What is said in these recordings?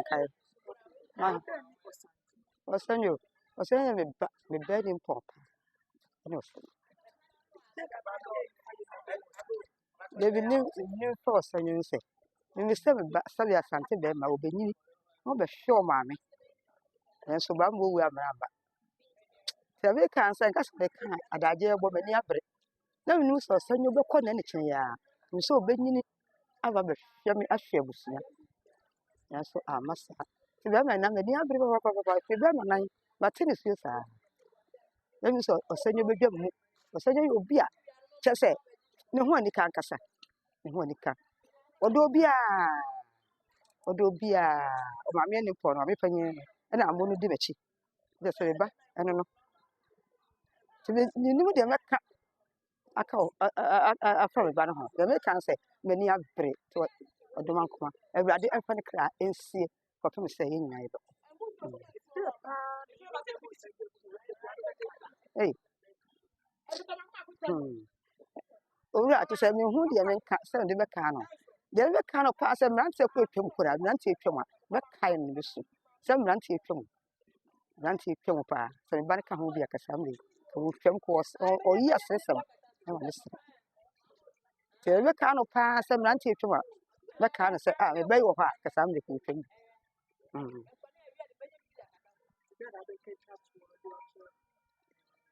kai. Ah, osanyo. Osanyo me ba ni pop. No. Baby new for osanyo nse. Me se me ba sabi asante be ma obenyi. No be show maame. Enso ba mo wu amraba. Se be kan se nka se be kan adaje ebo mani abre. Na me nu so osanyo be ko na ne chen ya. Me so obenyi aba be hwe me ahwe abusia. Enso amasa. Se be ma na me ni abre papa se be ma nan. Ba te ne suo sa. Na me so osanyo be dwam mu. Osanyo yo obi a chese ne ho ani kan kasa. Ne ho ani kan. Odo bia o ma me ni po no me panye na amo no di mechi de so ba eno no ti ni mu de meka aka afa me ba no ho de me kan se mani abre to odo man kuma awurade afa ne kra ensie ko fe me se yin nyai do eh owura ati se me hu de me ka se de me ka no de me ka no pa se mrante ko etwam kura mrante etwam a me kai no be su se mrante etwam mrante etwam pa se me ba ka ho bi akasa me ko twam ko o yi asesem na wa listen te me ka no pa se mrante etwam a me ka no se me ba yi wo ha akasa me ko twam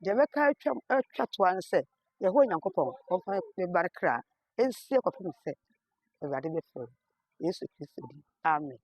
de me ka etwam atwa to an se ye ho nyankopon ko fa me ba kra ensie ko fa me se awurade be fo Yesu Kristo di amen.